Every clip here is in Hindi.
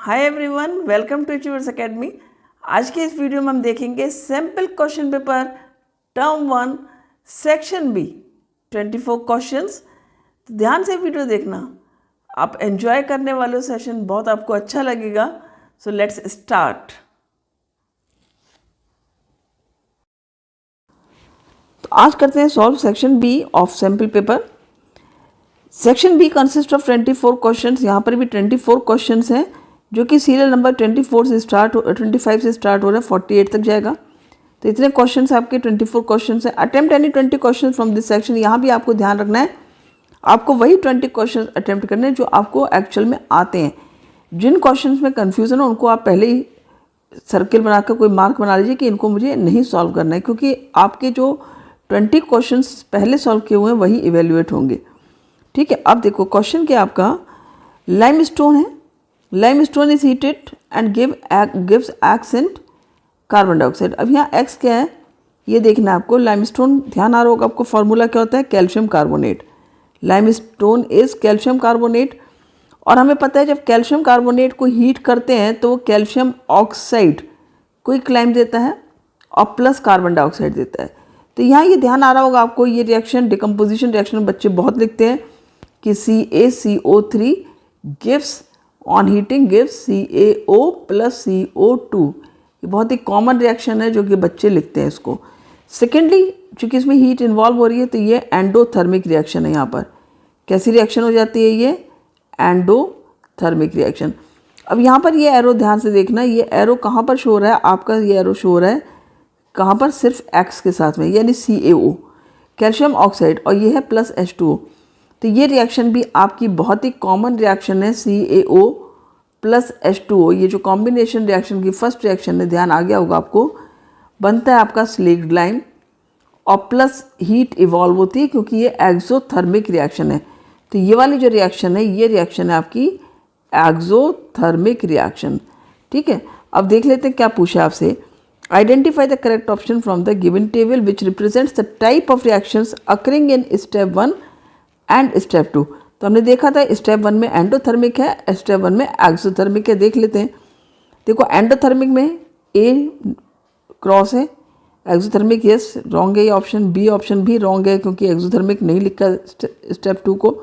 Hi everyone, welcome to Achievers Academy. आज के इस वीडियो में हम देखेंगे sample question paper term 1 section B 24 questions. तो ध्यान से वीडियो देखना, आप एंजॉय करने वाले सेशन बहुत आपको अच्छा लगेगा। So let's start. तो आज करते हैं solve section B of sample paper. Section B consist of 24 questions. यहाँ पर भी 24 क्वेश्चंस हैं जो कि सीरियल नंबर 24 से स्टार्ट 25 से स्टार्ट हो रहा है, 48 तक जाएगा। तो इतने क्वेश्चंस आपके 24 क्वेश्चंस हैं। Attempt any 20 question from this section. यहाँ भी आपको ध्यान रखना है, आपको वही 20 क्वेश्चन अटेम्प्ट करने हैं जो आपको एक्चुअल में आते हैं। जिन क्वेश्चंस में कन्फ्यूज़न हो उनको आप पहले ही सर्किल बनाकर कोई मार्क बना लीजिए कि इनको मुझे नहीं सॉल्व करना है, क्योंकि आपके जो 20 क्वेश्चंस पहले सॉल्व किए हुए हैं वही इवेल्युएट होंगे। ठीक है, अब देखो क्वेश्चन क्या आपका, लाइमस्टोन है। Limestone is heated and gives x and carbon dioxide. अब यहाँ एक्स क्या है ये देखना है आपको। लाइमस्टोन ध्यान आ रहा होगा आपको, फॉर्मूला क्या होता है, calcium carbonate. Limestone is calcium carbonate. और हमें पता है जब कैल्शियम कार्बोनेट को हीट करते हैं तो वो कैल्शियम ऑक्साइड को क्लाइम देता है और प्लस कार्बन डाइऑक्साइड देता है। तो यहाँ ये ध्यान आ रहा होगा आपको, ये रिएक्शन डिकम्पोजिशन रिएक्शन बच्चे बहुत लिखते हैं कि CaCO3 gives on heating gives CaO plus CO2। ये बहुत ही कॉमन रिएक्शन है जो कि बच्चे लिखते हैं इसको। सेकेंडली, चूँकि इसमें हीट इन्वॉल्व हो रही है तो ये एंडोथर्मिक रिएक्शन है। यहाँ पर कैसी रिएक्शन हो जाती है, ये एंडोथर्मिक रिएक्शन। अब यहाँ पर ये एरो ध्यान से देखना, ये एरो कहाँ पर शो हो रहा है आपका, ये एरो शो हो रहा है कहाँ पर, सिर्फ X के साथ में, यानी CaO कैल्शियम ऑक्साइड, और ये है प्लस H2O। तो ये रिएक्शन भी आपकी बहुत ही कॉमन रिएक्शन है, CaO प्लस H2O। ये जो कॉम्बिनेशन रिएक्शन की फर्स्ट रिएक्शन है, ध्यान आ गया होगा आपको, बनता है आपका स्लेक्ड लाइम और प्लस हीट इवॉल्व होती है क्योंकि ये एक्सोथर्मिक रिएक्शन है। तो ये वाली जो रिएक्शन है ये रिएक्शन है आपकी एक्सोथर्मिक रिएक्शन। ठीक है, अब देख लेते हैं क्या पूछा है आपसे। Identify the correct option from the given table which represents the type of reactions occurring in step 1 and step 2। तो हमने देखा था स्टेप 1 में एंडोथर्मिक है, स्टेप 1 में एक्सोथर्मिक है। देख लेते हैं। देखो एंडोथर्मिक में A क्रॉस है, एक्सोथर्मिक यस रॉन्ग है, ये ऑप्शन भी रॉन्ग है क्योंकि एक्सोथर्मिक नहीं लिखा स्टेप 2 को।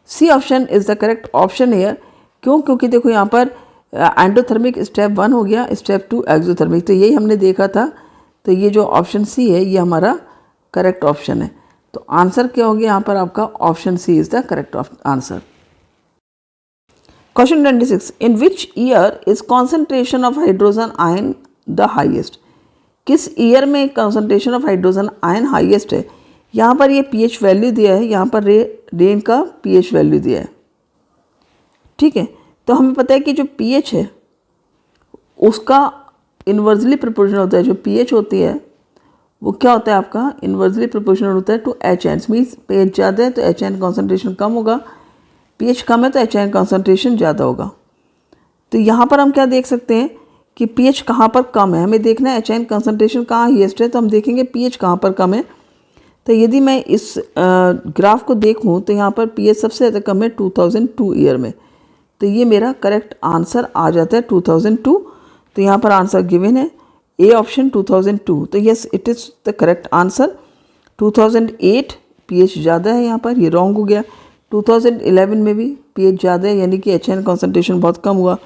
C option is the correct option hair. क्यों? क्योंकि देखो यहाँ पर एंडोथर्मिक स्टेप 1 हो गया, स्टेप 2 एक्सोथर्मिक, तो यही हमने देखा था। तो ये जो ऑप्शन C है ये हमारा करेक्ट ऑप्शन है। तो आंसर क्या हो गया यहाँ पर आपका, option C is the correct answer. Question 26, in which year is concentration of hydrogen ion the highest. किस ईयर में concentration of hydrogen ion highest है। यहाँ पर ये pH वैल्यू दिया है, यहाँ पर रेन का pH वैल्यू दिया है। ठीक है, तो हमें पता है कि जो pH है उसका इन्वर्सली प्रोपोर्शनल होता है। जो pH होती है वो क्या होता है आपका, इन्वर्सली प्रोपोर्शनल होता है टू HN। मीन्स pH ज़्यादा है तो HN कॉन्सेंट्रेशन कम होगा, pH कम है तो HN कॉन्सेंट्रेशन ज़्यादा होगा। तो यहाँ पर हम क्या देख सकते हैं कि pH कहाँ पर कम है, हमें देखना है HN कॉन्सेंट्रेशन कहाँ हाईएस्ट है, तो हम देखेंगे pH कहाँ पर कम है। तो यदि मैं इस ग्राफ को देखूँ तो यहाँ पर pH सबसे ज़्यादा कम है 2002 ईयर में। तो ये मेरा करेक्ट आंसर आ जाता है 2002। तो यहाँ पर आंसर गिवन है A ऑप्शन 2002। तो yes it is the correct answer. 2008 pH ज़्यादा है, यहाँ पर ये रॉन्ग हो गया। 2011 में भी pH ज़्यादा है यानी कि HN कॉन्सेंट्रेशन बहुत कम हुआ।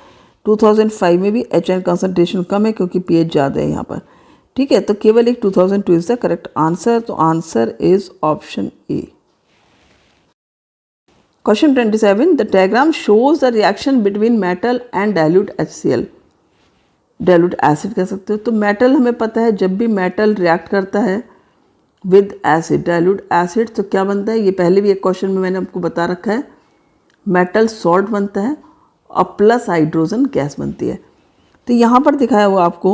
2005 में भी HN कॉन्सेंट्रेशन कम है क्योंकि pH ज़्यादा है यहाँ पर। ठीक है, तो केवल एक 2002 इज़ द करेक्ट आंसर। तो answer is option A। Question 27, the diagram shows the reaction between metal and dilute HCl। Dilute acid कह सकते हो। तो मेटल हमें पता है जब भी मेटल रिएक्ट करता है विद एसिड, डाइल्यूट एसिड, तो क्या बनता है, ये पहले भी एक क्वेश्चन में मैंने आपको बता रखा है, मेटल सॉल्ट बनता है और प्लस हाइड्रोजन गैस बनती है। तो यहाँ पर दिखाया हुआ आपको,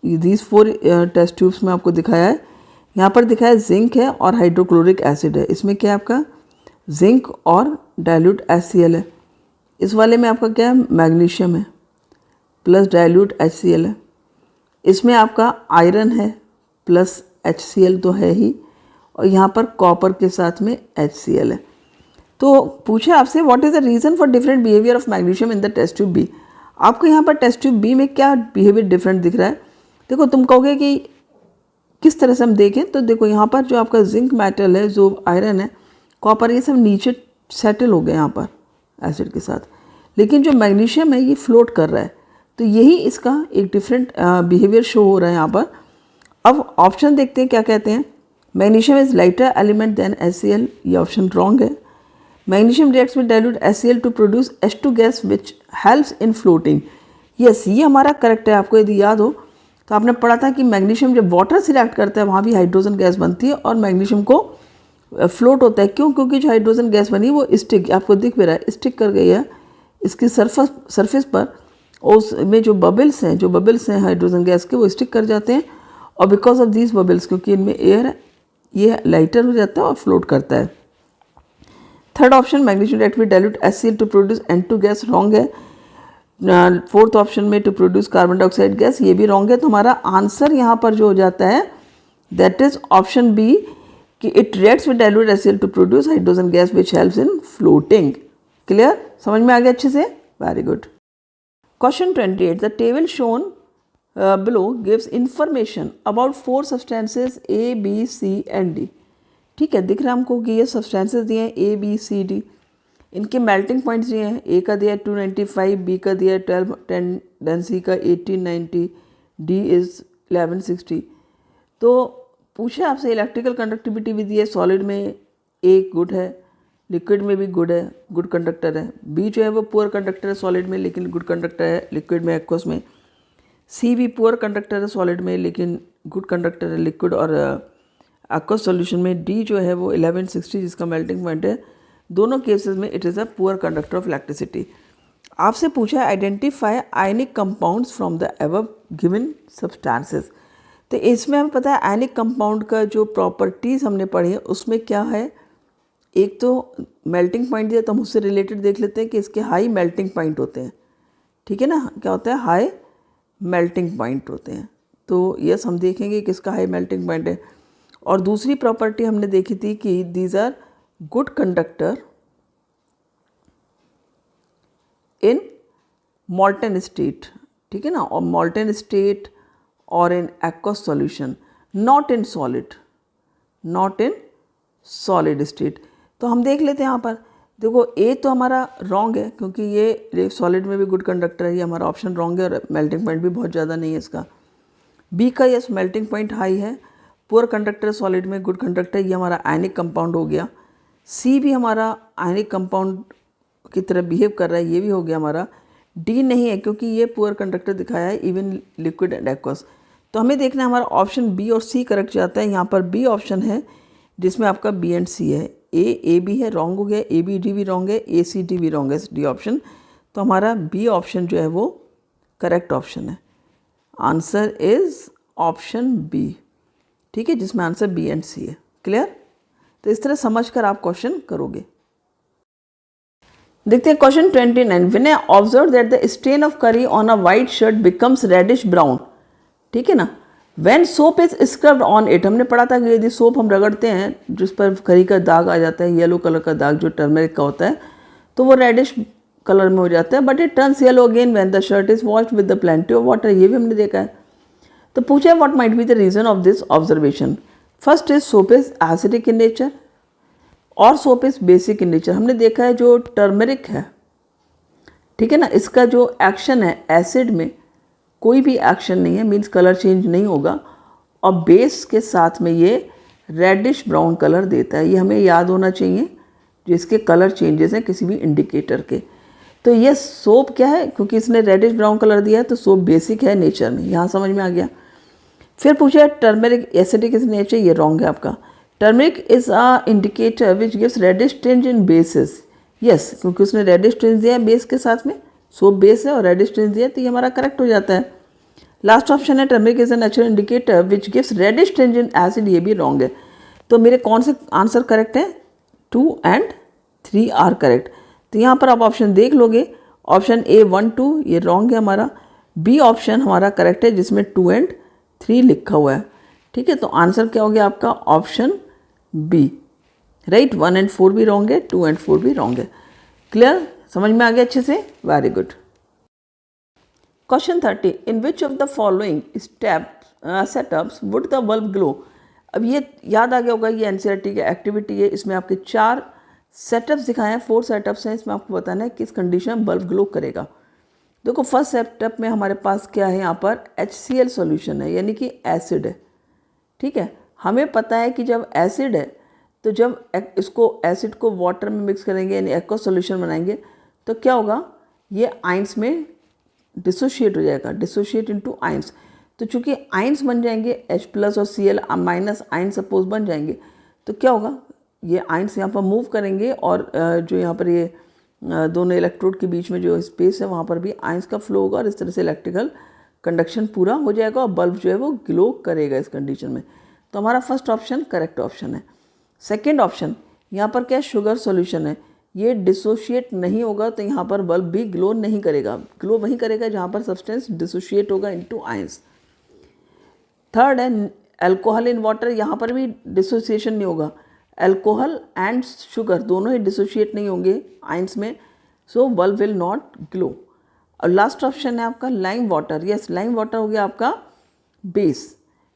दीज 4 टेस्ट ट्यूब्स में आपको दिखाया है, यहाँ पर दिखाया जिंक है और हाइड्रोक्लोरिक एसिड है। इसमें क्या है आपका जिंक और डाइल्यूट HCl है। इस वाले में आपका क्या है, मैग्नीशियम है प्लस डाइल्यूट HCl है। इसमें आपका आयरन है प्लस HCl तो है ही, और यहाँ पर कॉपर के साथ में HCl है। तो पूछा आपसे what is the reason for different behaviour of magnesium in the test tube B. आपको यहाँ पर टेस्ट ट्यूब बी में क्या बिहेवियर डिफरेंट दिख रहा है? देखो, तुम कहोगे कि किस तरह से हम देखें, तो देखो यहाँ पर जो आपका जिंक मेटल है, जो आयरन है, कॉपर, ये सब नीचे सेटल हो गए यहाँ पर एसिड के साथ, लेकिन जो मैग्नीशियम है ये फ्लोट कर रहा है। तो यही इसका एक डिफरेंट बिहेवियर शो हो रहा है यहाँ पर। अब ऑप्शन देखते हैं क्या कहते हैं। Magnesium is lighter element than HCl, ये ऑप्शन रॉन्ग है। Magnesium reacts with dilute HCl to produce H2 gas which helps in floating. Yes, ये हमारा करेक्ट है। आपको यदि याद हो तो आपने पढ़ा था कि मैग्नीशियम जब वाटर से रिएक्ट करता है वहाँ भी हाइड्रोजन गैस बनती है और मैग्नीशियम को फ्लोट होता है। क्यों? क्योंकि जो हाइड्रोजन गैस बनी वो स्टिक, आपको दिख भी रहा है, स्टिक कर गई है इसकी सरफेस पर, और उसमें जो बबल्स हैं हाइड्रोजन गैस के, वो स्टिक कर जाते हैं, और बिकॉज ऑफ दीज बबल्स, क्योंकि इनमें एयर है, ये लाइटर हो जाता है और फ्लोट करता है। Third option, magnesium react with dilute HCl to produce N2 gas, wrong है। फोर्थ ऑप्शन में to produce carbon dioxide gas, ये भी रॉन्ग है। तो हमारा आंसर यहाँ पर जो हो जाता है दैट इज ऑप्शन बी, कि it reacts with dilute HCl to produce hydrogen gas which helps in floating. Clear? समझ में आ गया अच्छे से? Very good. Question 28, the table shown below gives information about 4 substances A, B, C and D। ठीक है, दिख रहा है हमको कि ये सब्सटेंसेस दिए हैं A, B, C, D, इनके मेल्टिंग पॉइंट्स दिए हैं। A का दिया है 295, B का दिया है 1210, देन C का 1890, D इज़ 1160। तो पूछे आपसे इलेक्ट्रिकल कंडक्टिविटी भी दी है, सॉलिड में A गुड है, लिक्विड में भी गुड है, गुड कंडक्टर है। B जो है वो पुअर कंडक्टर है सॉलिड में, लेकिन गुड कंडक्टर है लिक्विड में, एक्वस में। सी भी पुअर कंडक्टर है सॉलिड में, लेकिन गुड कंडक्टर है लिक्विड और एक्वस सॉल्यूशन में। डी जो है वो 1160 जिसका मेल्टिंग पॉइंट है, दोनों केसेस में it is a poor conductor of electricity. आपसे पूछा है identify ionic compounds from the above given substances. तो इसमें हमें पता है आयनिक कंपाउंड का जो प्रॉपर्टीज़ हमने पढ़ी है उसमें क्या है, एक तो मेल्टिंग पॉइंट दिया, तो हम उससे रिलेटेड देख लेते हैं कि इसके हाई मेल्टिंग पॉइंट होते हैं। ठीक है ना, क्या होता है? हाई मेल्टिंग पॉइंट होते हैं। तो यस, हम देखेंगे कि इसका हाई मेल्टिंग पॉइंट है। और दूसरी प्रॉपर्टी हमने देखी थी कि these are good conductor in molten state. ठीक है ना, और मॉल्टन स्टेट और in aqueous solution, not in solid state. तो हम देख लेते हैं यहाँ पर। देखो, ए तो हमारा रॉन्ग है क्योंकि ये सॉलिड में भी गुड कंडक्टर है, ये हमारा ऑप्शन रॉन्ग है और मेल्टिंग पॉइंट भी बहुत ज़्यादा नहीं है इसका। बी का यस मेल्टिंग पॉइंट हाई है, पुअर कंडक्टर सॉलिड में, गुड कंडक्टर, ये हमारा आयनिक कंपाउंड हो गया। सी भी हमारा आयनिक कंपाउंड की तरह बिहेव कर रहा है, ये भी हो गया हमारा। डी नहीं है क्योंकि ये पुअर कंडक्टर दिखाया है इवन लिक्विड एंड एक्वस। तो हमें देखना है हमारा ऑप्शन बी और सी करेक्ट जाता है। यहाँ पर बी ऑप्शन है जिसमें आपका बी एंड सी है। ए बी है, रॉन्ग हो गया। ए बी डी भी रॉन्ग है, ए सी डी भी रॉन्ग है, डी ऑप्शन। तो हमारा बी ऑप्शन जो है वो करेक्ट ऑप्शन है। Answer is option B. ठीक है, जिसमें आंसर बी एंड सी है। क्लियर? तो इस तरह समझकर आप क्वेश्चन करोगे। देखते हैं question 29। Vinay observe that the stain of curry on a white shirt becomes reddish brown. ठीक है ना, When soap is scrubbed on it, हमने पढ़ा था कि यदि सोप हम रगड़ते हैं जिस पर करी का दाग आ जाता है, येलो कलर का दाग जो टर्मरिक का होता है, तो वो रेडिश कलर में हो जाता है। But it turns yellow again when the shirt is washed with the plenty of water, ये भी हमने देखा है। तो पूछा what might be the reason of this observation. First is soap is acidic in nature और soap is basic in nature. हमने देखा है जो टर्मरिक है, ठीक है ना, इसका जो एक्शन है एसिड में कोई भी एक्शन नहीं है, मीन्स कलर चेंज नहीं होगा, और बेस के साथ में ये रेडिश ब्राउन कलर देता है। ये हमें याद होना चाहिए जिसके कलर चेंजेस हैं किसी भी इंडिकेटर के। तो ये सोप क्या है, क्योंकि इसने रेडिश ब्राउन कलर दिया है तो सोप बेसिक है नेचर में, यहाँ समझ में आ गया। फिर पूछा टर्मरिक एसिडिक इज नेचर, ये रॉन्ग है आपका। Turmeric is a indicator which gives reddish tinge in bases. Yes, क्योंकि उसने रेडिश टिंज दिया है बेस के साथ में, सोप बेस है और रेडिश टिंज दिया, तो ये हमारा करेक्ट हो जाता है। लास्ट ऑप्शन है turmeric is a natural indicator which gives reddish tinge in acid, ये भी रॉन्ग है। तो मेरे कौन से आंसर करेक्ट हैं? 2 and 3 आर करेक्ट। तो यहाँ पर आप ऑप्शन देख लोगे, ऑप्शन ए 1 2 ये रॉन्ग है हमारा। बी ऑप्शन हमारा करेक्ट है जिसमें 2 and 3 लिखा हुआ है। ठीक है, तो आंसर क्या हो गया आपका? Option B, right. 1 and 4 भी रॉन्ग है, 2 and 4 भी रॉन्ग है। क्लियर? समझ में आ गया अच्छे से? Very good. Question 30, in which of the following setups would the bulb glow. अब ये याद आ गया होगा, ये एनसीईआरटी की एक्टिविटी है, इसमें आपके 4 सेटअप्स दिखाए हैं, 4 सेटअप्स हैं, इसमें आपको बताना है किस कंडीशन में बल्ब ग्लो करेगा। देखो फर्स्ट सेटअप में हमारे पास क्या है, यहाँ पर HCl सॉल्यूशन है, यानी कि एसिड है। ठीक है, हमें पता है कि जब एसिड है तो जब इसको एसिड को वाटर में मिक्स करेंगे यानी एक्वा सॉल्यूशन बनाएंगे तो क्या होगा, ये आइंस में डिसोशिएट हो जाएगा, डिसोशिएट इनटू आइंस। तो चूंकि आइंस बन जाएंगे H+ और Cl माइनस आइंस सपोज बन जाएंगे, तो क्या होगा, ये आइंस यहाँ पर मूव करेंगे और जो यहाँ पर ये दोनों इलेक्ट्रोड के बीच में जो स्पेस है वहाँ पर भी आइंस का फ्लो होगा और इस तरह से इलेक्ट्रिकल कंडक्शन पूरा हो जाएगा और बल्ब जो है वो ग्लो करेगा इस कंडीशन में। तो हमारा फर्स्ट ऑप्शन करेक्ट ऑप्शन है। सेकेंड ऑप्शन, यहाँ पर क्या शुगर सॉल्यूशन है, ये डिसोशिएट नहीं होगा तो यहाँ पर बल्ब भी ग्लो नहीं करेगा, ग्लो वहीं करेगा जहाँ पर सब्सटेंस डिसोशिएट होगा इनटू आयंस। थर्ड है अल्कोहल इन वाटर, यहाँ पर भी डिसोसिएशन नहीं होगा, अल्कोहल एंड शुगर दोनों ही डिसोशिएट नहीं होंगे आयंस में, so bulb will not glow. और लास्ट ऑप्शन है आपका lime water, yes lime water हो गया आपका बेस।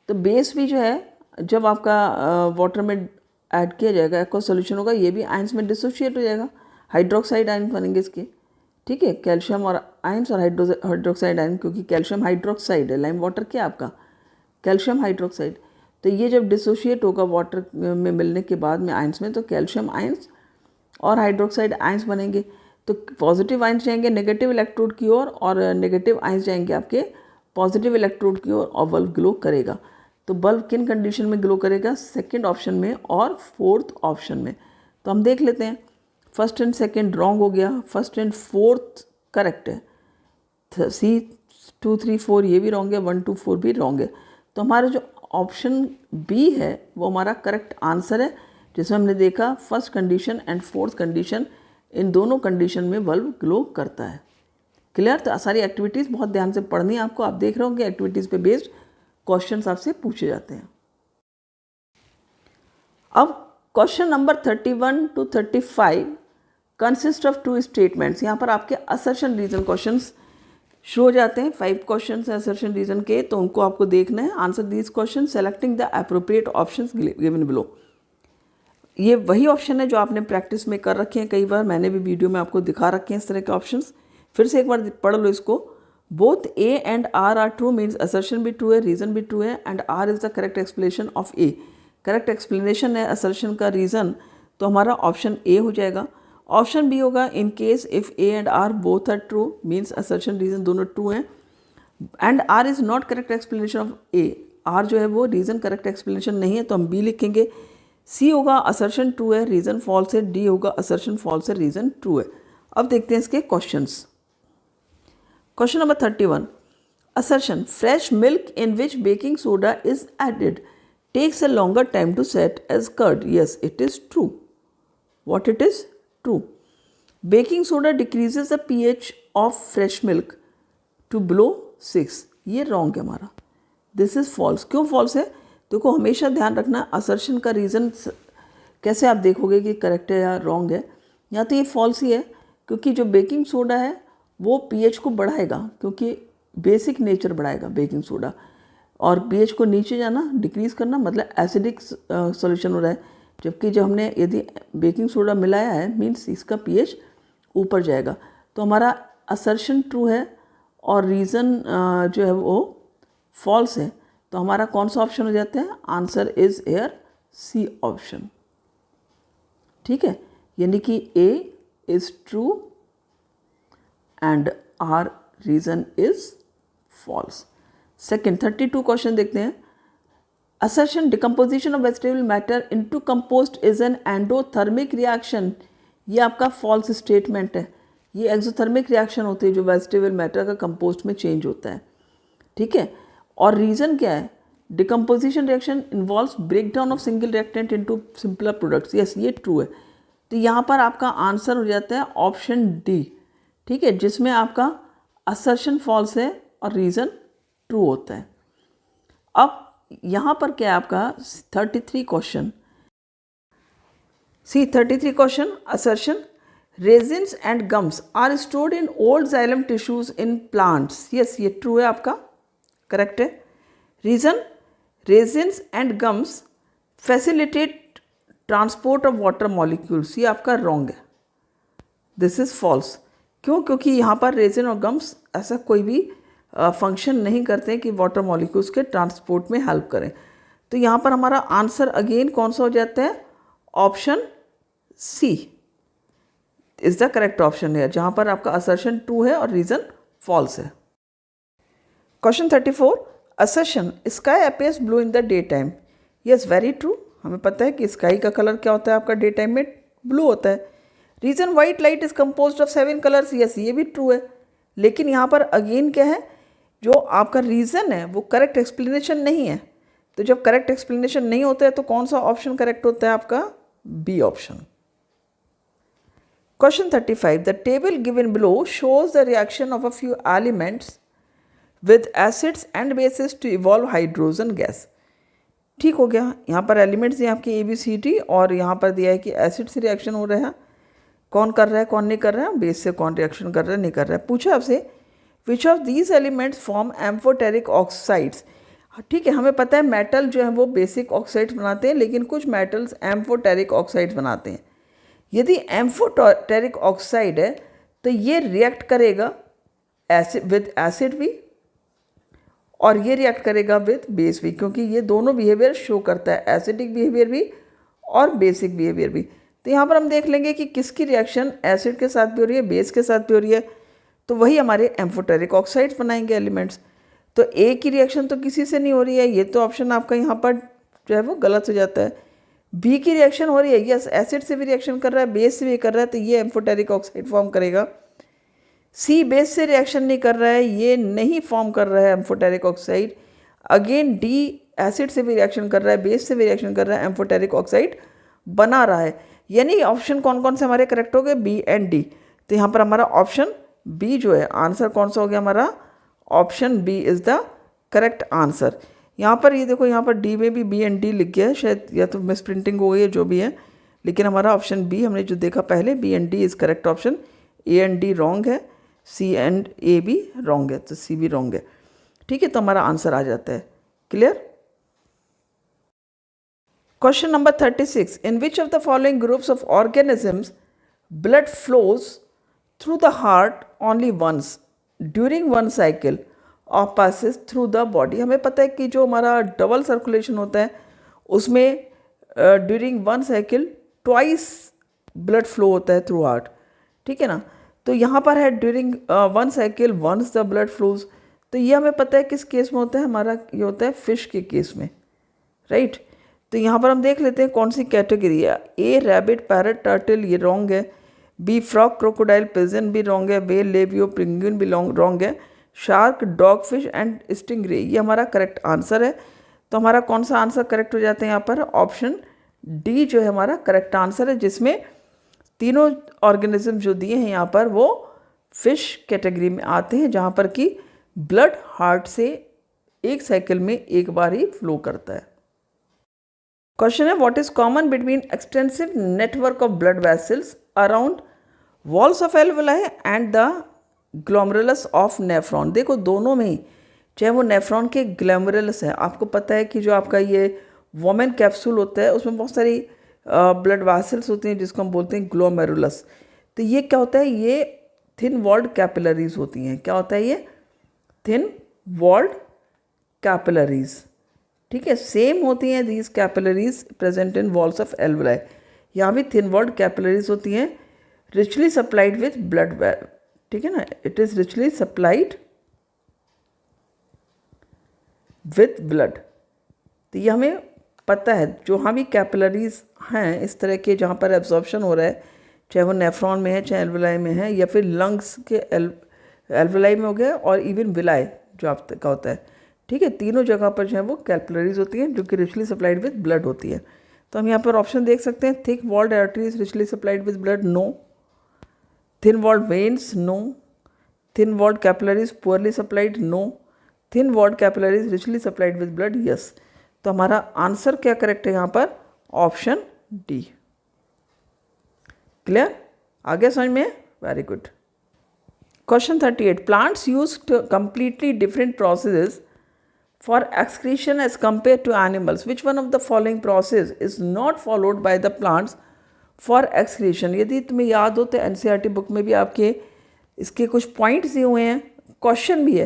तो बेस भी जो है जब आपका वाटर में ऐड किया जाएगा एक्वा सॉल्यूशन होगा, ये भी आयंस में डिसोशिएट हो जाएगा, हाइड्रोक्साइड आयन बनेंगे इसके। ठीक है, कैल्शियम और आयंस और हाइड्रोक्साइड आयन, क्योंकि कैल्शियम हाइड्रोक्साइड है, लाइम वाटर क्या आपका कैल्शियम हाइड्रोक्साइड। तो ये जब डिसोशिएट होगा वाटर में मिलने के बाद में आयंस में, तो कैल्शियम आयंस और हाइड्रोक्साइड आयंस बनेंगे। तो पॉजिटिव आयंस जाएंगे नेगेटिव इलेक्ट्रोड की ओर और नेगेटिव आयंस जाएंगे आपके पॉजिटिव इलेक्ट्रोड की ओर और बल्ब ग्लो करेगा। तो बल्ब किन कंडीशन में ग्लो करेगा, सेकंड ऑप्शन में और फोर्थ ऑप्शन में। तो हम देख लेते हैं, फर्स्ट एंड सेकंड रॉन्ग हो गया, फर्स्ट एंड फोर्थ करेक्ट है, C2 3 4 ये भी रॉन्ग है, 1 2 4 भी रॉन्ग है। तो हमारा जो ऑप्शन बी है वो हमारा करेक्ट आंसर है, जिसमें हमने देखा first condition and fourth condition, इन दोनों कंडीशन में बल्ब ग्लो करता है। क्लियर। तो सारी एक्टिविटीज़ बहुत ध्यान से पढ़नी है आपको, आप देख रहे हो कि एक्टिविटीज़ पे बेस्ड क्वेश्चंस आपसे पूछे जाते हैं। अब question number 31 to 35 consist of 2 statements. यहाँ पर आपके असर्शन रीजन क्वेश्चंस शुरू हो जाते हैं, 5 क्वेश्चन हैं असर्शन रीजन के, तो उनको आपको देखना है। Answer these question selecting the appropriate options given below. ये वही ऑप्शन है जो आपने प्रैक्टिस में कर रखे हैं, कई बार मैंने भी वीडियो में आपको दिखा रखे हैं इस तरह के ऑप्शंस। फिर से एक बार पढ़ लो इसको। Both A and R are true means assertion भी ट्रू है, रीजन भी ट्रू है, and R is the correct explanation of A। Correct explanation है असर्शन का रीज़न, तो हमारा ऑप्शन A हो जाएगा। ऑप्शन बी होगा in case if A and R both are true means assertion reason दोनों ट्रू हैं, and R is not correct explanation of A। R जो है वो रीज़न करेक्ट एक्सप्लेनेशन नहीं है, तो हम B लिखेंगे। C होगा असर्शन ट्रू है, रीज़न फॉल्स है। D होगा असर्शन फॉल्स है, रीज़न ट्रू है। अब देखते हैं इसके questions. Question number 31, assertion fresh milk in which baking soda is added takes a longer time to set as curd. Yes, it is true. What it is? True. Baking soda decreases the pH of fresh milk to below 6. ये wrong है हमारा। This is false. क्यों false है? देखो हमेशा ध्यान रखना assertion का reason कैसे आप देखोगे कि करेक्ट है या रॉन्ग है। या तो ये फॉल्स ही है, क्योंकि जो बेकिंग सोडा है वो पीएच को बढ़ाएगा, क्योंकि बेसिक नेचर बढ़ाएगा बेकिंग सोडा, और पीएच को नीचे जाना डिक्रीज़ करना मतलब एसिडिक सॉल्यूशन हो रहा है। जबकि जब हमने यदि बेकिंग सोडा मिलाया है मीन्स इसका पीएच ऊपर जाएगा। तो हमारा असर्शन ट्रू है और रीज़न जो है वो फॉल्स है। तो हमारा कौन सा ऑप्शन हो जाता है? आंसर इज़ एयर सी ऑप्शन। ठीक है, यानी कि A is true and R reason is false. Second 32 question देखते हैं। Assertion decomposition of vegetable matter into compost is an endothermic reaction. ये आपका फॉल्स स्टेटमेंट है। ये एक्सोथर्मिक रिएक्शन होती है जो वेजिटेबल मैटर का कंपोस्ट में चेंज होता है। ठीक है, और रीज़न क्या है? Decomposition reaction involves break down of single reactant into simpler products. Yes, ये ट्रू है। तो यहाँ पर आपका आंसर हो जाता है ऑप्शन डी। ठीक है, जिसमें आपका असर्शन फॉल्स है और रीज़न ट्रू होता है। अब यहाँ पर क्या है आपका 33 question. C 33 question assertion resins and gums are stored in old xylem tissues in plants. Yes, ये ट्रू है, आपका करेक्ट है। Reason, resins and gums facilitate transport of water molecules, ये आपका रॉन्ग है, दिस इज़ फॉल्स। क्यों? क्योंकि यहाँ पर रेजिन और गम्स ऐसा कोई भी फंक्शन नहीं करते हैं कि वाटर मॉलिक्यूल्स के ट्रांसपोर्ट में हेल्प करें। तो यहाँ पर हमारा आंसर अगेन कौन सा हो जाता है? Option C is the correct option है, जहाँ पर आपका असर्शन ट्रू है और रीज़न फॉल्स है। Question 34, assertion sky appears blue in the day time. Yes, very true. हमें पता है कि स्काई का कलर क्या होता है आपका डे टाइम में? ब्लू होता है। Reason white light is composed of 7 colours. Yes, ये भी ट्रू है। लेकिन यहाँ पर अगेन क्या है, जो आपका रीज़न है वो करेक्ट एक्सप्लेनेशन नहीं है। तो जब करेक्ट एक्सप्लेनेशन नहीं होता है तो कौन सा ऑप्शन करेक्ट होता है आपका? B option. Question 35, the table given below shows the reaction of a few elements with acids and bases to evolve hydrogen gas. ठीक हो गया। यहाँ पर एलिमेंट्स हैं आपके ABCD और यहाँ पर दिया है कि एसिड से रिएक्शन हो रहा है। कौन कर रहा है, कौन नहीं कर रहा है? बेस से कौन रिएक्शन कर रहा है, नहीं कर रहा है। पूछा आपसे which of these elements form amphoteric oxides. ठीक है, हमें पता है मेटल जो है वो बेसिक ऑक्साइड्स बनाते हैं, लेकिन कुछ मेटल्स एम्फोटेरिक ऑक्साइड्स बनाते हैं। यदि एम्फोटेरिक ऑक्साइड है तो ये रिएक्ट करेगा एसिड विद एसिड भी और ये रिएक्ट करेगा विद बेस भी, क्योंकि ये दोनों बिहेवियर शो करता है, एसिडिक बिहेवियर भी और बेसिक बिहेवियर भी। तो यहाँ पर हम देख लेंगे कि किसकी रिएक्शन एसिड के साथ भी हो रही है, बेस के साथ भी हो रही है, तो वही हमारे एम्फोटेरिक ऑक्साइड्स बनाएंगे एलिमेंट्स। तो ए की रिएक्शन तो किसी से नहीं हो रही है, ये तो ऑप्शन आपका यहाँ पर जो है वो गलत हो जाता है। बी की रिएक्शन हो रही है, यस, एसिड से भी रिएक्शन कर रहा है, बेस से भी कर रहा है, तो ये एम्फोटेरिक ऑक्साइड फॉर्म करेगा। सी बेस से रिएक्शन नहीं कर रहा है, ये नहीं फॉर्म कर रहा है amphoteric oxide. Again D acid से भी रिएक्शन कर रहा है, बेस से भी रिएक्शन कर रहा है, एम्फोटेरिक ऑक्साइड बना रहा है। यानी ऑप्शन कौन कौन से हमारे करेक्ट हो गए? B and D. तो यहाँ पर हमारा ऑप्शन बी जो है आंसर कौन सा हो गया हमारा? Option B is the correct answer. यहाँ पर ये देखो, यहाँ पर डी में भी बी एंड डी लिख गया है, शायद या तो मिस प्रिंटिंग हो गई है, जो भी है, लेकिन हमारा ऑप्शन बी हमने जो देखा पहले, B and D is correct option. A and D wrong है, सी एंड ए भी रॉन्ग है, तो सी भी रॉन्ग है। ठीक है, तो हमारा आंसर आ जाता है। Clear? Question number 36. In which of the following groups of organisms blood flows through the heart only once during one cycle or passes through the body? हमें पता है कि जो हमारा डबल सर्कुलेशन होता है उसमें during one cycle twice blood flow होता है थ्रू हार्ट। ठीक है ना? तो यहाँ पर है during one cycle once the blood flows. तो ये हमें पता है किस केस में होता है, हमारा ये होता है फिश के केस में, राइट? तो यहाँ पर हम देख लेते हैं कौन सी कैटेगरी है। ए रैबिट, पैरट, टर्टल, ये रॉन्ग है। बी फ्रॉग, क्रोकोडाइल, पिजन भी रॉन्ग है। वेल, लेबियो, पेंगुइन भी रॉन्ग है। Shark, dog fish and stingray, ये हमारा करेक्ट आंसर है। तो हमारा कौन सा आंसर करेक्ट हो जाता है यहाँ पर? ऑप्शन डी जो है हमारा करेक्ट आंसर है, जिसमें तीनों ऑर्गेनिज्म जो दिए हैं यहाँ पर वो फिश कैटेगरी में आते हैं, जहाँ पर कि ब्लड हार्ट से एक साइकिल में एक बार ही फ्लो करता है। क्वेश्चन है, what is common between extensive network of blood vessels around walls of alveoli and the glomerulus of nephron? देखो, दोनों में ही, चाहे वो नेफ्रॉन के ग्लोमेरुलस है, आपको पता है कि जो आपका ये वोमेन कैप्सूल होता है उसमें बहुत सारी ब्लड वेसल्स होती हैं जिसको हम बोलते हैं ग्लोमेरुलस। तो ये क्या होता है? ये थिन वॉल्ड कैपिलरीज होती हैं। क्या होता है ये? Thin walled capillaries. ठीक है, सेम होती हैं these capillaries present in walls of alveoli. यहाँ भी थिन वॉल्ड कैपिलरीज होती हैं, रिचली सप्लाइड विथ ब्लड। ठीक है ना, it is richly supplied with blood. तो ये हमें पता है, जो हाँ भी कैपिलरीज हैं इस तरह के जहाँ पर एब्जॉर्प्शन हो रहा है, चाहे वो नेफ्रॉन में है, चाहे एल्वुलाई में है, या फिर लंग्स के एल्वुलाई में हो गया, और इवन विलाई जो आपका होता है। ठीक है, तीनों जगह पर जो है वो कैपिलरीज होती हैं जो कि रिचली सप्लाइड विद ब्लड होती है। तो हम यहाँ पर ऑप्शन देख सकते हैं, thick walled arteries richly supplied with blood, no. Thin walled veins, no. Thin walled capillaries poorly supplied, no. Thin walled capillaries richly supplied with blood, yes. तो हमारा आंसर क्या करेक्ट है यहाँ पर? Option D. क्लियर? आगे समझ में? Very good. Question 38, plants use completely different processes for excretion as compare to animals, which one of the following process is not followed by the plants for excretion. यदि तुम्हें याद हो तो एनसीईआरटी बुक में भी आपके इसके कुछ पॉइंट्स दिए हुए हैं, क्वेश्चन भी है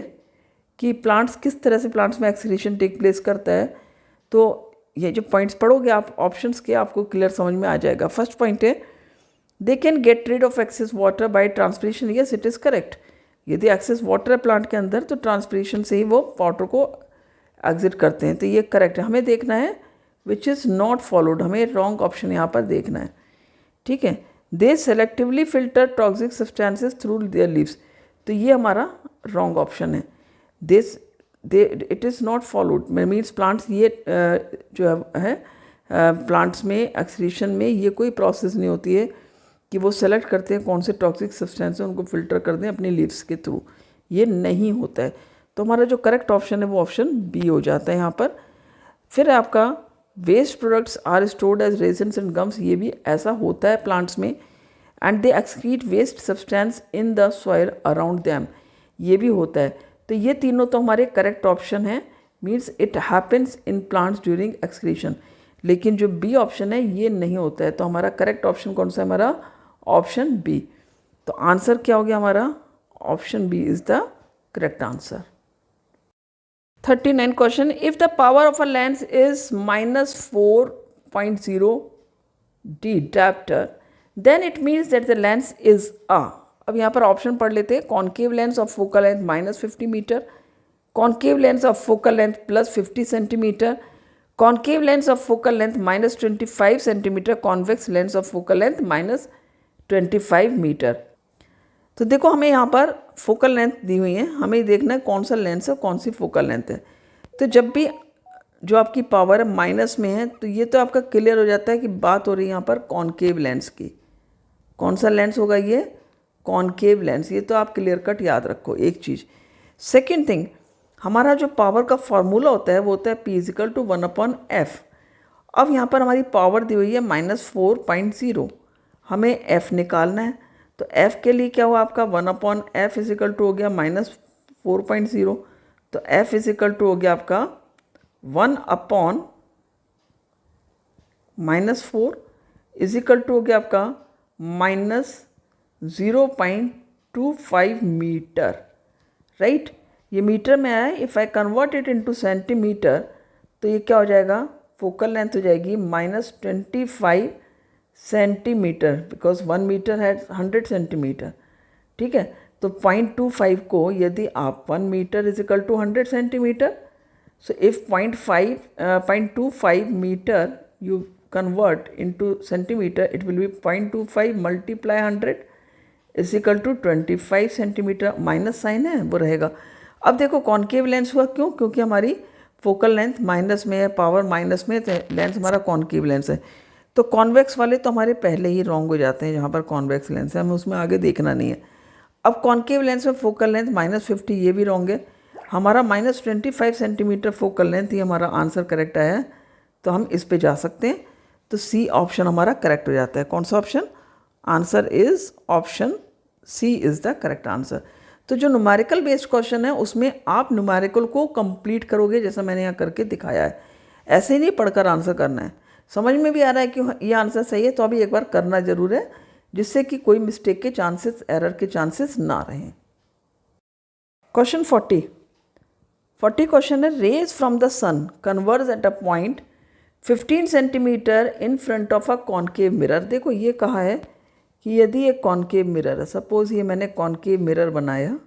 कि प्लांट्स किस तरह से प्लांट्स में एक्सक्रीशन टेक प्लेस करता है। तो ये जो पॉइंट्स पढ़ोगे आप ऑप्शंस के, आपको क्लियर समझ में आ जाएगा। फर्स्ट पॉइंट है they can get rid of excess water by transpiration. Yes, it is correct. यदि एक्सेस वाटर है प्लांट के अंदर तो ट्रांसपिरेशन से ही वो वाटर को एग्जिट करते हैं, तो ये करेक्ट है। हमें देखना है विच इज़ नॉट फॉलोड, हमें रॉन्ग ऑप्शन यहाँ पर देखना है, ठीक है। They selectively filter toxic substances through their leaves, तो ये हमारा रॉन्ग ऑप्शन है। It is not followed means plants, ये जो है प्लांट्स में एक्सक्रीशन में ये कोई प्रोसेस नहीं होती है कि वो सेलेक्ट करते हैं कौन से टॉक्सिक सब्सटेंस हैं, उनको फिल्टर कर दें अपनी लीव्स के थ्रू, ये नहीं होता है। तो हमारा जो करेक्ट ऑप्शन है वो ऑप्शन बी हो जाता है यहाँ पर। फिर आपका waste products are stored as resins and gums, ये भी ऐसा होता है प्लांट्स में। And they excrete waste substance in the soil around them, ये भी होता है। तो ये तीनों तो हमारे करेक्ट ऑप्शन हैं, means it happens in plants during excretion. लेकिन जो बी ऑप्शन है ये नहीं होता है, तो हमारा करेक्ट ऑप्शन कौन सा है? हमारा ऑप्शन बी। तो आंसर क्या हो गया हमारा? Option B is the correct answer. 39 question, if the power of a lens is -4.0 D dioptre then it means that the lens is a. अब यहाँ पर ऑप्शन पढ़ लेते हैं। Concave lens of focal length -50 metre, concave lens of focal length +50 centimetre, concave lens of focal length -25 centimetre, convex lens of focal length -25 metre. तो देखो हमें यहाँ पर फोकल लेंथ दी हुई है, हमें देखना है कौन सा लेंस है, कौन सी फोकल लेंथ है। तो जब भी जो आपकी पावर है माइनस में है तो ये तो आपका क्लियर हो जाता है कि बात हो रही है यहाँ पर कॉन्केव लेंस की। कौन सा लेंस होगा ये? Concave lens. ये तो आप क्लियर कट याद रखो एक चीज़। सेकेंड थिंग, हमारा जो पावर का फॉर्मूला होता है वो होता है P = 1/f। अब यहाँ पर हमारी पावर दी हुई है -4.0, हमें f निकालना है। तो f के लिए क्या हुआ आपका? 1/f = हो गया -4.0, तो f = हो गया आपका 1/-4 = हो गया आपका -0.25 मीटर, राइट। ये मीटर में आया। If I convert it into centimetre तो ये क्या हो जाएगा? फोकल लेंथ हो जाएगी -25 सेंटीमीटर, बिकॉज 1 मीटर है 100 सेंटीमीटर, ठीक है। तो 0.25 को यदि आप 1 metre = 100 centimetre, so if 0.25 metre you convert into centimeter, it will be 0.25 multiply 100 is equal to 25 centimetre. Minus sign है वो रहेगा। अब देखो कॉन्केव लेंस हुआ क्यों? क्योंकि हमारी फोकल लेंथ माइनस में है, पावर माइनस में, तो लेंस हमारा कॉन्केव लेंस है। तो कॉन्वेक्स वाले तो हमारे पहले ही रॉन्ग हो जाते हैं, जहाँ पर कॉन्वेक्स लेंस है हमें उसमें आगे देखना नहीं है। अब कॉन्केव लेंस में फोकल लेंथ -50, ये भी रॉन्ग है। हमारा -25 सेंटीमीटर फोकल लेंथ, ये हमारा आंसर करेक्ट आया है, तो हम इस पे जा सकते हैं। तो सी ऑप्शन हमारा करेक्ट हो जाता है। कौन सा ऑप्शन? Answer is option C is the correct answer. तो जो न्यूमेरिकल बेस्ड क्वेश्चन है उसमें आप न्यूमेरिकल को कंप्लीट करोगे जैसा मैंने यहाँ करके दिखाया है, ऐसे ही नहीं पढ़कर आंसर करना है। समझ में भी आ रहा है कि ये आंसर सही है, तो अभी एक बार करना जरूर है, जिससे कि कोई मिस्टेक के चांसेस, एरर के चांसेस ना रहें। क्वेश्चन 40 क्वेश्चन है, rays from the sun converge at a point 15 centimetre in front of a concave mirror. देखो ये कहा है कि यदि एक कॉन्केव मिरर है, सपोज ये मैंने कॉन्केव मिरर बनाया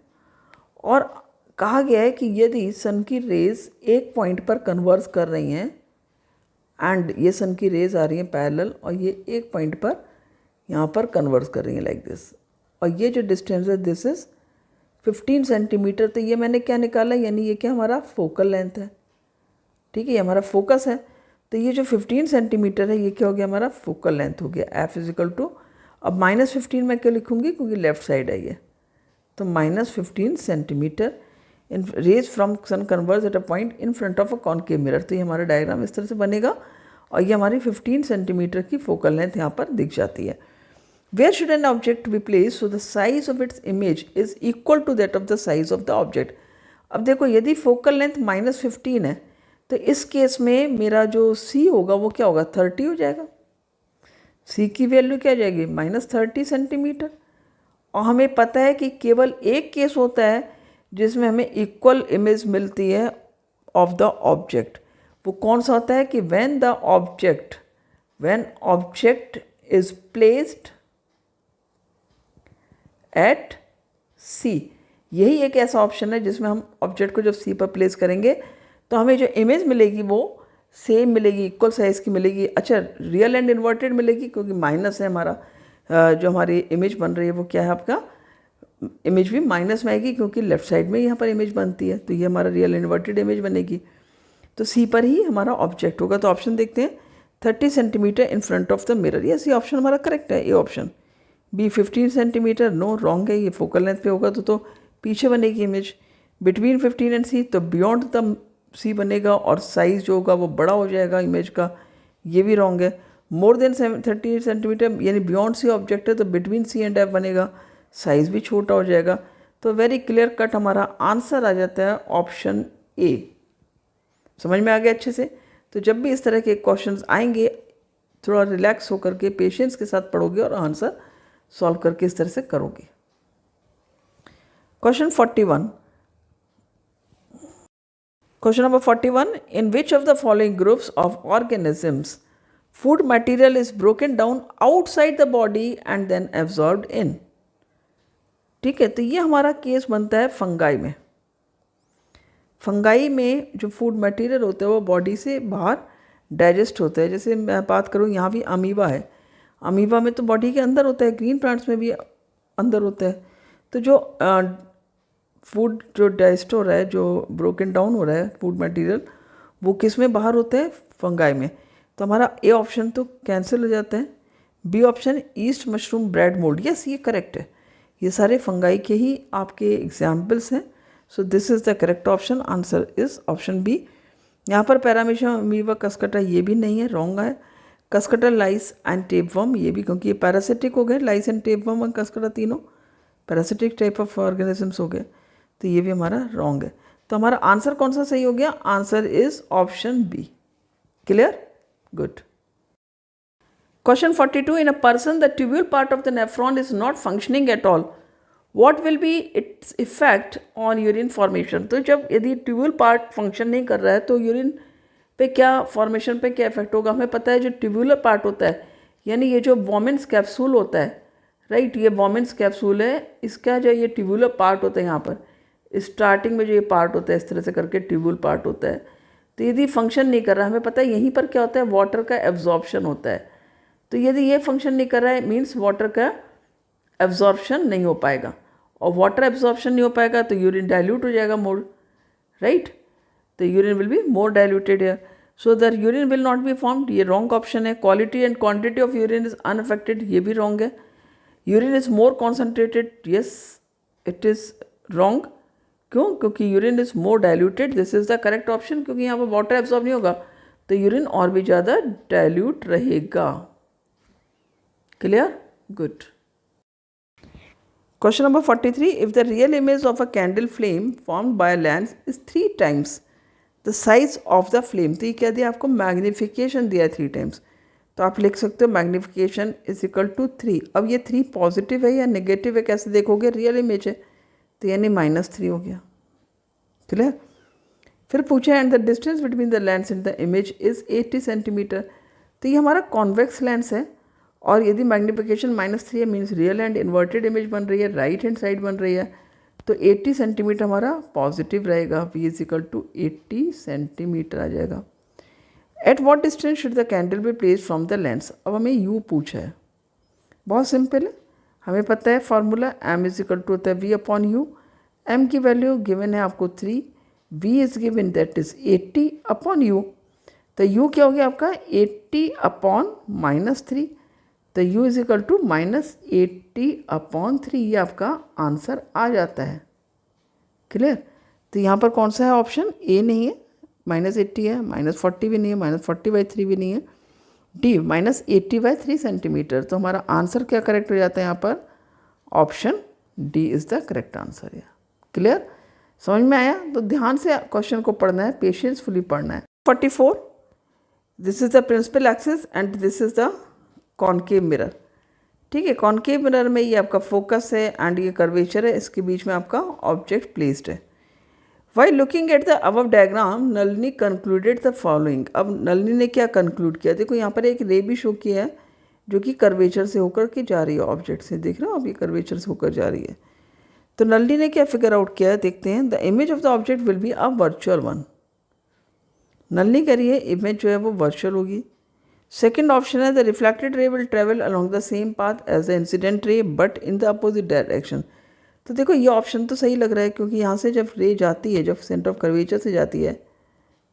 और कहा गया है कि यदि सन की रेज एक पॉइंट पर कन्वर्ज कर रही हैं एंड ये सन की रेज आ रही हैं पैरेलल और ये एक पॉइंट पर यहाँ पर कन्वर्ज कर रही हैं लाइक दिस, और ये जो डिस्टेंस है दिस इज़ 15 सेंटीमीटर। तो ये मैंने क्या निकाला, यानी ये क्या हमारा फोकल लेंथ है, ठीक है, ये हमारा फोकस है। तो ये जो 15 सेंटीमीटर है ये क्या हो गया, हमारा फोकल लेंथ हो गया। F = अब -15 मैं क्यों लिखूँगी, क्योंकि लेफ्ट साइड है ये, तो -15 centimetre in rays from sun converge at a point in front of a concave mirror. तो ये हमारा डायग्राम इस तरह से बनेगा और ये हमारी 15 सेंटीमीटर की फोकल लेंथ यहाँ पर दिख जाती है। Where should an object be placed so the size of its image is equal to that of the size of the object? अब देखो यदि फोकल लेंथ -15 है तो इस केस में मेरा जो C होगा वो क्या होगा, 30 हो जाएगा। C की वैल्यू क्या जाएगी, -30 सेंटीमीटर। और हमें पता है कि केवल एक केस होता है जिसमें हमें इक्वल इमेज मिलती है ऑफ द ऑब्जेक्ट। वो कौन सा होता है कि when object is placed at C। यही एक ऐसा ऑप्शन है जिसमें हम ऑब्जेक्ट को जब C पर प्लेस करेंगे तो हमें जो इमेज मिलेगी वो सेम मिलेगी, इक्वल साइज़ की मिलेगी। अच्छा, रियल एंड इन्वर्टेड मिलेगी क्योंकि माइनस है हमारा, जो हमारी इमेज बन रही है वो क्या है, आपका इमेज भी माइनस में आएगी क्योंकि लेफ्ट साइड में यहाँ पर इमेज बनती है, तो ये हमारा रियल इन्वर्टेड इमेज बनेगी। तो C पर ही हमारा ऑब्जेक्ट होगा। तो ऑप्शन देखते हैं, 30 centimetre in front of the mirror. Yes, ये ऑप्शन हमारा करेक्ट है, ये option. B 15 centimetre, no, wrong है, ये फोकल लेंथ पे होगा तो पीछे बनेगी इमेज। बिटवीन 15 एंड C, तो बियॉन्ड द C बनेगा और साइज़ जो होगा वो बड़ा हो जाएगा इमेज का, ये भी रॉन्ग है। मोर देन 30 सेंटीमीटर यानी बियॉन्ड C ऑब्जेक्ट है तो बिटवीन C एंड F बनेगा, साइज़ भी छोटा हो जाएगा। तो वेरी क्लियर कट हमारा आंसर आ जाता है ऑप्शन A। समझ में आ गया अच्छे से? तो जब भी इस तरह के क्वेश्चंस आएंगे थोड़ा रिलैक्स होकर के पेशेंस के साथ पढ़ोगे और आंसर सॉल्व करके इस तरह से करोगे। Question 41, question number 41, in which of the following groups of organisms food material is broken down outside the body and then absorbed in. ठीक है, तो ये हमारा केस बनता है फंगाई में। फंगाई में जो फूड मटेरियल होता है वो बॉडी से बाहर डाइजेस्ट होता है। जैसे मैं बात करूँ, यहाँ भी अमीबा है, अमीबा में तो बॉडी के अंदर होता है, ग्रीन प्लांट्स में भी अंदर होता है। तो जो फूड जो डाइजेस्ट हो रहा है, जो ब्रोकन डाउन हो रहा है फूड मटेरियल, वो किस में बाहर होता है, फंगाई में। तो हमारा ए ऑप्शन तो कैंसिल हो जाता है। B option, yeast mushroom bread mould, yes ये करेक्ट है। ये सारे फंगाई के ही आपके एग्जाम्पल्स हैं। So this is the correct option, answer is option B. यहाँ पर पैरामीशियम अमीबा कस्कटा ये भी नहीं है, रॉन्ग है। कस्कटा, लाइस एंड टेपवर्म ये भी, क्योंकि ये पैरासिटिक हो गए, लाइस एंड टेपवर्म और कस्कटा तीनों पैरासिटिक टाइप ऑफ ऑर्गेनिजम्स हो गए, तो ये भी हमारा रॉन्ग है। तो हमारा आंसर कौन सा सही हो गया, answer is option B. Clear, good. Question 42, in a person the tubule part of the nephron is not functioning at all, what will be its effect on urine formation। तो जब यदि ट्यूब्यूल पार्ट फंक्शन नहीं कर रहा है तो यूरिन पे क्या फॉर्मेशन पे क्या इफेक्ट होगा। हमें पता है जो ट्यूब्यूलर पार्ट होता है यानी ये जो वॉमेंस कैप्सूल होता है, राइट, ये वॉमेंस कैप्सूल है, इसका जो ये ट्यूब्यूलर पार्ट होता है, यहाँ पर स्टार्टिंग में जो ये पार्ट होता है इस तरह से करके ट्यूब्यूल पार्ट होता है, तो यदि फंक्शन नहीं कर रहा है, हमें पता है यहीं पर क्या होता है, वाटर का एब्जॉर्प्शन होता है। तो यदि ये फंक्शन नहीं कर रहा है मीन्स वाटर का एब्जॉर्प्शन नहीं हो पाएगा, और वाटर एब्जॉर्प्शन नहीं हो पाएगा तो यूरिन डाइल्यूट हो जाएगा मोर, राइट। तो urine will be more diluted here, so that urine will not be formed, ये रॉन्ग ऑप्शन है। Quality and quantity of urine is unaffected, ये भी रॉन्ग है। Urine is more concentrated, yes it is wrong. क्यों, क्योंकि urine is more diluted, this is the correct option, क्योंकि यहाँ पर वाटर एब्जॉर्ब नहीं होगा तो यूरिन और भी ज़्यादा डाइल्यूट रहेगा। Clear, good. Question number 43, if the real image of a candle flame formed by a lens is 3 times the size of the flame, तो ये क्या दिया आपको, मैग्नीफिकेशन दिया है 3 टाइम्स, तो आप लिख सकते हो मैग्नीफिकेशन इज इक्वल टू 3। अब ये 3 पॉजिटिव है या नेगेटिव है कैसे देखोगे, रियल इमेज है तो यानी -3 हो गया। क्लियर, फिर पूछा and the distance between the lens and the image is 80 centimetre, तो ये हमारा कॉन्वेक्स लेंस है और यदि मैग्नीफिकेशन -3 है means real and inverted image बन रही है, राइट हैंड साइड बन रही है, तो 80 सेंटीमीटर हमारा पॉजिटिव रहेगा, v is equal to 80 centimetre आ जाएगा। At what distance should the candle be place from the lens, अब हमें u पूछा है, बहुत सिंपल है, हमें पता है formula m is equal to होता है v अपॉन u, m की वैल्यू गिवन है आपको 3, v is given that is 80 upon u, तो u क्या हो गया आपका 80 अपॉन -3, तो u is equal to -80 upon 3, ये आपका आंसर आ जाता है। क्लियर, तो यहाँ पर कौन सा है ऑप्शन, ए नहीं है, -80 है, -40 भी नहीं है, -40/3 भी नहीं है, डी -80/3 सेंटीमीटर। तो हमारा आंसर क्या करेक्ट हो जाता है यहाँ पर? Option D is the correct answer. या क्लियर, समझ में आया? तो ध्यान से क्वेश्चन को पढ़ना है, पेशेंसफुली पढ़ना है। 44, this is the principal axis and this is the concave mirror. ठीक है, कॉनकेव मिरर में ये आपका फोकस है एंड ये कर्वेचर है, इसके बीच में आपका ऑब्जेक्ट प्लेस्ड है। While looking at the above diagram Nalini concluded the following. अब नलिनी ने क्या कंक्लूड किया? देखो यहाँ पर एक रे भी शो किया है जो कि कर्वेचर से होकर के जा रही है ऑब्जेक्ट से। देख रहे हो आप, ये कर्वेचर से होकर जा रही है। तो नलिनी ने क्या फिगर आउट किया है, देखते हैं। The image of the object will be a virtual one. Nalini कह रही है इमेज जो है वो वर्चुअल होगी। सेकेंड ऑप्शन है the reflected ray will travel along the same path as the incident ray but in the opposite direction. तो देखो ये ऑप्शन तो सही लग रहा है, क्योंकि यहाँ से जब रे जाती है, जब सेंटर ऑफ कर्वेचर से जाती है,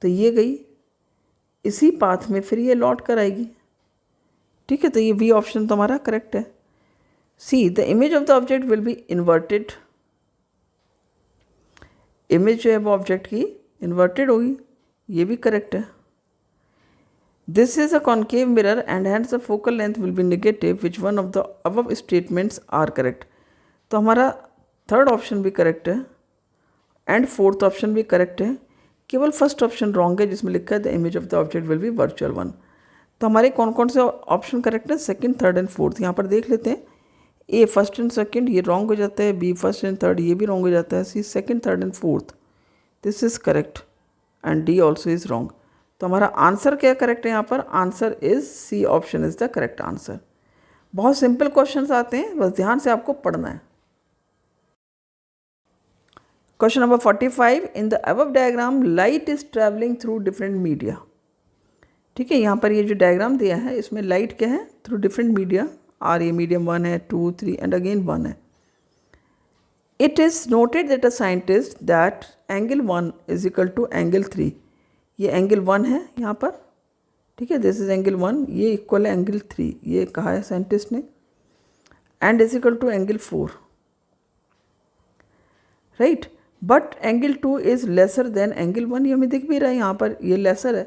तो ये गई इसी पाथ में, फिर ये लौट कर आएगी। ठीक है, तो ये बी ऑप्शन तो हमारा करेक्ट है। See the image of the object will B inverted. Image जो है वो ऑब्जेक्ट की इन्वर्टेड होगी, ये भी करेक्ट है। This is a concave mirror and hence the focal length will be negative, which one of the above statements are correct. तो हमारा थर्ड ऑप्शन भी करेक्ट है एंड फोर्थ ऑप्शन भी करेक्ट है। केवल फर्स्ट ऑप्शन रॉन्ग है जिसमें लिखा है the image of the object will be virtual one. तो हमारे कौन कौन से ऑप्शन करेक्ट है? Second, third and fourth. यहाँ पर देख लेते हैं। ए फर्स्ट एंड सेकंड ये रॉन्ग हो जाता है, बी फर्स्ट एंड थर्ड ये भी रॉन्ग हो जाता है, C second, third and fourth this is correct and D also is wrong. तो हमारा आंसर क्या करेक्ट है यहाँ पर? Answer is C option is the correct answer. बहुत सिंपल क्वेश्चंस आते हैं, बस ध्यान से आपको पढ़ना है। Question number 45, in the above diagram light is travelling through different media. ठीक है, यहाँ पर ये जो डायग्राम दिया है इसमें लाइट क्या है? Through different media. आर ये मीडियम 1 है, 2, 3 एंड अगेन 1 है। It is noted that a scientist that angle 1 is equal to angle 3। ये एंगल 1 है यहाँ पर, ठीक है, दिस इज एंगल 1, ये इक्वल है एंगल 3, ये कहा है साइंटिस्ट ने, and is equal to angle 4, right. But angle 2 is lesser than angle 1, ये हमें दिख भी रहा है यहाँ पर, ये लेसर है।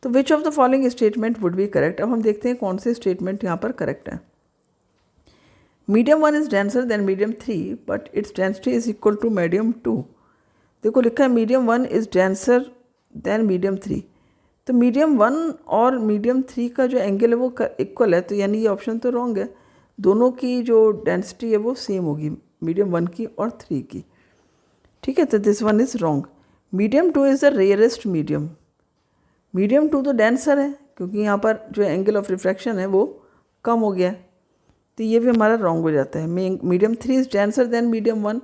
तो विच of the following statement would be correct? अब हम देखते हैं कौन से स्टेटमेंट यहाँ पर करेक्ट है। Medium 1 is denser than medium 3 but its density is equal to medium 2। देखो लिखा है medium 1 is denser than medium 3, तो मीडियम 1 और मीडियम 3 का जो एंगल है वो इक्वल है, तो यानी ये ऑप्शन तो रॉन्ग है। दोनों की जो डेंसिटी है वो सेम होगी, मीडियम 1 की और 3 की। ठीक है, तो this one is wrong. Medium 2 is the rarest medium. Medium 2 तो डेंसर है, क्योंकि यहाँ पर जो एंगल ऑफ रिफ्रैक्शन है वो कम हो गया है, तो ये भी हमारा रॉन्ग हो जाता है। Medium 3 is denser than medium 1,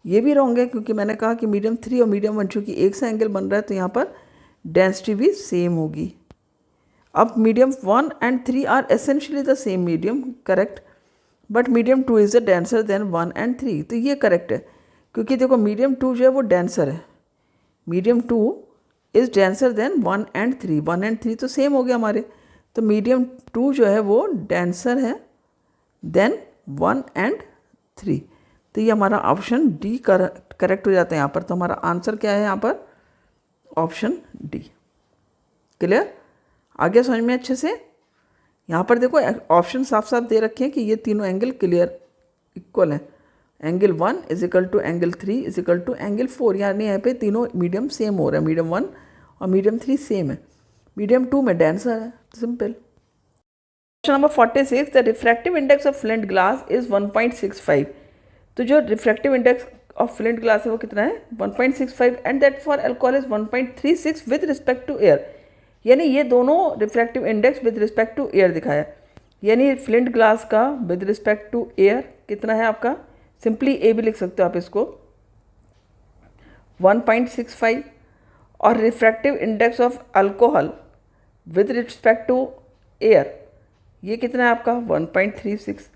ये भी रॉन्ग है, क्योंकि मैंने कहा कि मीडियम 3 और मीडियम 1 चूँकि एक सा एंगल बन रहा है तो यहाँ पर डेंसिटी भी सेम होगी। अब medium 1 and 3 are essentially the same medium, correct, but medium 2 is the denser than 1 and 3, तो ये करेक्ट है, क्योंकि देखो मीडियम 2 जो है वो डेंसर है। Medium 2 is denser than 1 and 3, 1 and 3 तो सेम हो गया हमारे, तो मीडियम 2 जो है वो डेंसर है देन 1 एंड 3, तो ये हमारा ऑप्शन डी करेक्ट हो जाता है यहाँ पर। तो हमारा आंसर क्या है यहाँ पर? Option D. क्लियर? आगे समझ में अच्छे से? यहाँ पर देखो ऑप्शन साफ साफ दे रखे हैं कि ये तीनों एंगल क्लियर इक्वल हैं। Angle 1 is equal to angle 3 is equal to angle 4, यानी यहाँ पे तीनों मीडियम सेम हो रहा है, मीडियम 1 और मीडियम 3 सेम है, मीडियम 2 में डेंसर है, simple. Question number 46, the refractive index of flint glass is 1.65। तो जो refractive index of flint glass है वो कितना है? 1.65 and that for alcohol is 1.36 with respect to air. यानी ये दोनों refractive index with respect to air दिखाया, यानी फ्लिंट ग्लास का विद रिस्पेक्ट टू एयर कितना है आपका? सिंपली ए भी लिख सकते हो आप इसको, 1.65, और refractive index of alcohol with respect to air ये कितना है आपका? 1.36।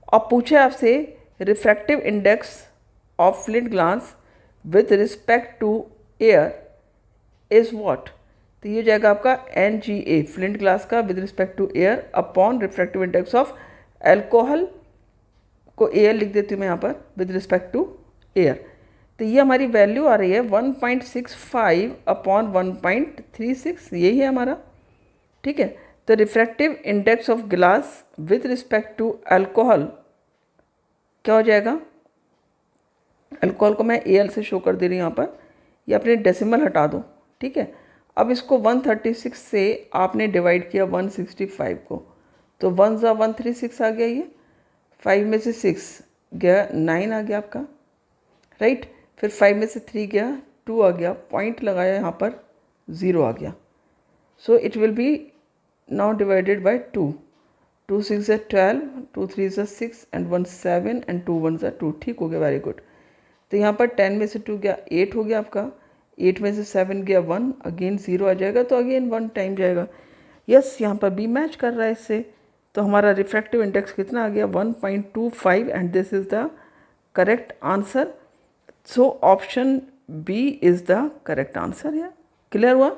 और पूछे आपसे refractive index of flint glass with respect to air is what? तो ये जाएगा आपका NGA, फ्लिंट ग्लास का with respect to air upon refractive index of alcohol को एयर लिख देती हूँ मैं यहाँ पर विद रिस्पेक्ट टू एयर। तो ये हमारी वैल्यू आ रही है 1.65 अपॉन 1.36, यही है हमारा। ठीक है, the refractive index of glass with respect to alcohol क्या हो जाएगा? अल्कोहल को मैं AL से शो कर दे रही हूँ यहाँ पर, ये अपने डेसिमल हटा दो, ठीक है। अब इसको 136 से आपने डिवाइड किया 165 को, तो 1 ज़ा 136 आ गया, ये 5 में से 6 गया 9 आ गया आपका, राइट। फिर 5 में से 3 गया 2 आ गया, पॉइंट लगाया यहाँ पर 0 आ गया। So it will be now divided by 2, 2 6 ज़ा 12, 2 3 ज़ा 6 एंड 1 7 एंड 2 1 ज़ा 2, ठीक हो गया, वेरी गुड। तो यहाँ पर 10 में से 2 गया 8 हो गया आपका, 8 में से 7 गया 1, अगेन 0 आ जाएगा, तो अगेन 1 टाइम जाएगा। यस, यहाँ पर बी मैच कर रहा है इससे, तो हमारा रिफ्रैक्टिव इंडेक्स कितना आ गया? 1.25 and this is the correct answer. So option B is the correct answer. या क्लियर हुआ?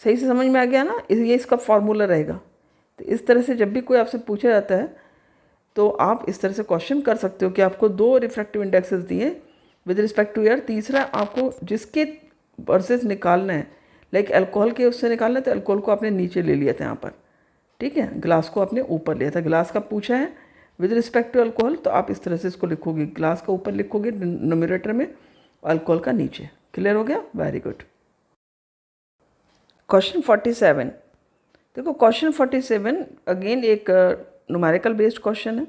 सही से समझ में आ गया ना? ये इसका फॉर्मूला रहेगा। तो इस तरह से जब भी कोई आपसे पूछा जाता है तो आप इस तरह से क्वेश्चन कर सकते हो कि आपको 2 रिफ्रैक्टिव इंडेक्सेस दिए विद रिस्पेक्ट टू एयर, तीसरा आपको जिसके वर्सेस निकालना है, लाइक अल्कोहल के उससे निकालना है, तो अल्कोहल को आपने नीचे ले लिया था यहाँ पर, ठीक है, ग्लास को आपने ऊपर लिया था। ग्लास का पूछा है विद रिस्पेक्ट टू अल्कोहल, तो आप इस तरह से इसको लिखोगे, ग्लास का ऊपर लिखोगे न्यूमरेटर में, अल्कोहल का नीचे। क्लियर हो गया? Very good. क्वेश्चन 47, देखो क्वेश्चन 47 अगेन एक न्यूमेरिकल बेस्ड क्वेश्चन है,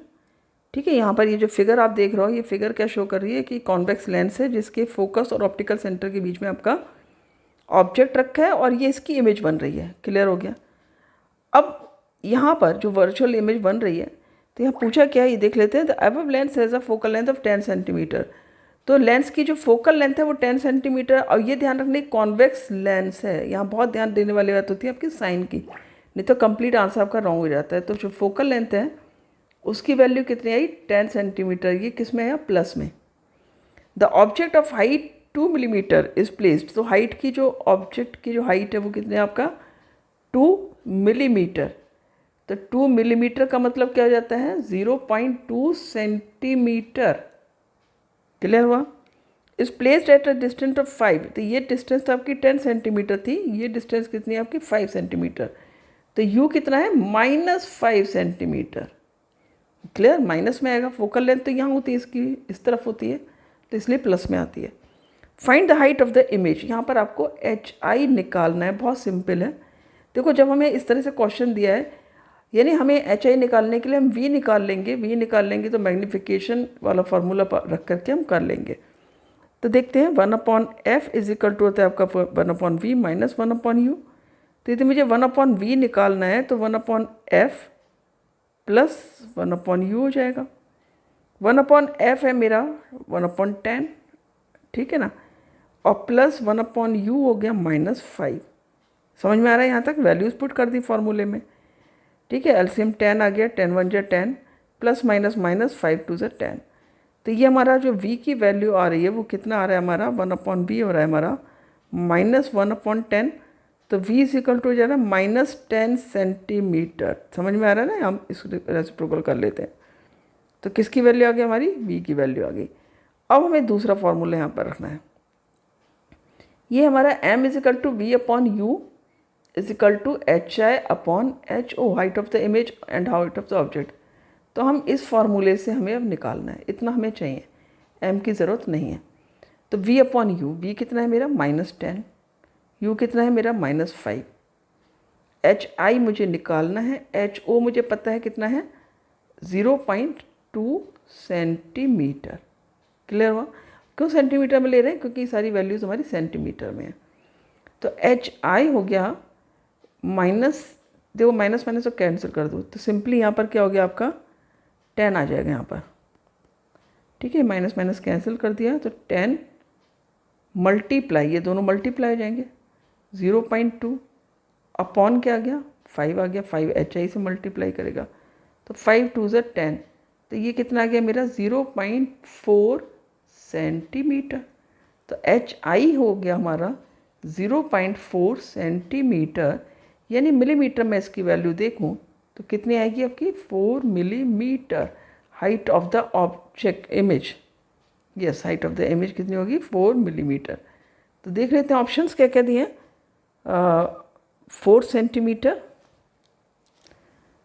ठीक है। यहाँ पर ये जो फिगर आप देख रहे हो, ये फिगर क्या शो कर रही है कि कॉन्वेक्स लेंस है जिसके फोकस और ऑप्टिकल सेंटर के बीच में आपका ऑब्जेक्ट रखा है और ये इसकी इमेज बन रही है। क्लियर हो गया? अब यहाँ पर जो वर्चुअल इमेज बन रही है, तो यहाँ पूछा क्या है ये देख लेते हैं। The above lens has a focal length of 10 centimetre. तो लेंस की जो फोकल लेंथ है वो 10 सेंटीमीटर, और ये ध्यान रखने कॉन्वेक्स लेंस है। यहाँ बहुत ध्यान देने वाली बात होती है आपकी साइन की, नहीं तो कंप्लीट आंसर आपका रॉन्ग हो जाता है। तो जो फोकल लेंथ है उसकी वैल्यू कितनी आई? 10 सेंटीमीटर। ये किस में है? प्लस में। The object of height 2 millimetre is placed. तो हाइट की जो ऑब्जेक्ट की जो हाइट है वो कितनी है आपका? 2 मिलीमीटर। तो 2 मिलीमीटर का मतलब क्या हो जाता है? 0.2 सेंटीमीटर। क्लियर हुआ? Is placed at a distance of 5। तो ये डिस्टेंस तो आपकी 10 सेंटीमीटर थी, ये डिस्टेंस कितनी है आपकी? 5 सेंटीमीटर। तो यू कितना है? -5 सेंटीमीटर। क्लियर? माइनस में आएगा, फोकल लेंथ तो यहाँ होती है, इसकी इस तरफ होती है, तो इसलिए प्लस में आती है। Find the height of the image. यहाँ पर आपको HI निकालना है, बहुत सिंपल है। देखो जब हमें इस तरह से क्वेश्चन दिया है, यानी हमें HI निकालने के लिए हम V निकाल लेंगे, V निकाल लेंगे तो मैग्नीफिकेशन वाला फार्मूला रख करके हम कर लेंगे। तो देखते हैं 1/f इज इक्वल टू होता है आपका 1/v माइनस 1/u। तो यदि मुझे 1/v निकालना है तो 1/f प्लस 1/u हो जाएगा। 1/f है मेरा 1/10, ठीक है ना, और प्लस 1/u हो गया -5। समझ में आ रहा है? यहाँ तक वैल्यूज़ पुट कर दी फॉर्मूले में, ठीक है। एलसीएम 10 आ गया, 10 1 जा 10, प्लस माइनस माइनस 5 2 जा 10। तो ये हमारा जो v की वैल्यू आ रही है वो कितना आ रहा है हमारा? 1/b हो रहा है हमारा -1/10। तो v इज इक्वल टू जो है ना -10 सेंटीमीटर। समझ में आ रहा है ना? हम इस रेसिप्रोकल कर लेते हैं, तो किसकी वैल्यू आ गई हमारी? v की वैल्यू आ गई। अब हमें दूसरा फॉर्मूला यहाँ पर रखना है। ये हमारा m is equal to v/u is equal to HI/HO, height of the image and height of the object. तो हम इस फार्मूले से हमें अब निकालना है, इतना हमें चाहिए, m की ज़रूरत नहीं है। तो v/u, v कितना है मेरा? -10, u कितना है मेरा? -5। HI मुझे निकालना है, HO मुझे पता है कितना है? 0.2 सेंटीमीटर। क्लियर हुआ? क्यों सेंटीमीटर में ले रहे हैं? क्योंकि सारी वैल्यूज़ हमारी सेंटीमीटर में है। तो HI हो गया माइनस, देखो माइनस माइनस तो कैंसिल कर दो, तो सिंपली यहाँ पर क्या हो गया आपका? 10 आ जाएगा यहाँ पर, ठीक है। माइनस माइनस कैंसिल कर दिया, तो 10 मल्टीप्लाई, ये दोनों मल्टीप्लाई हो जाएंगे, 0.2 अपॉन क्या आ गया? 5 आ गया, 5 HI से मल्टीप्लाई करेगा, तो 5 2 जा 10, तो ये कितना आ गया मेरा? 0.4 सेंटीमीटर। तो HI हो गया हमारा 0.4 सेंटीमीटर, यानी मिलीमीटर में इसकी वैल्यू देखूं तो कितनी आएगी आपकी? 4 millimetre. Height of the object image, yes, height of the image कितनी होगी? 4 मिलीमीटर। तो देख लेते हैं ऑप्शंस क्या क्या दिए हैं। 4 सेंटीमीटर,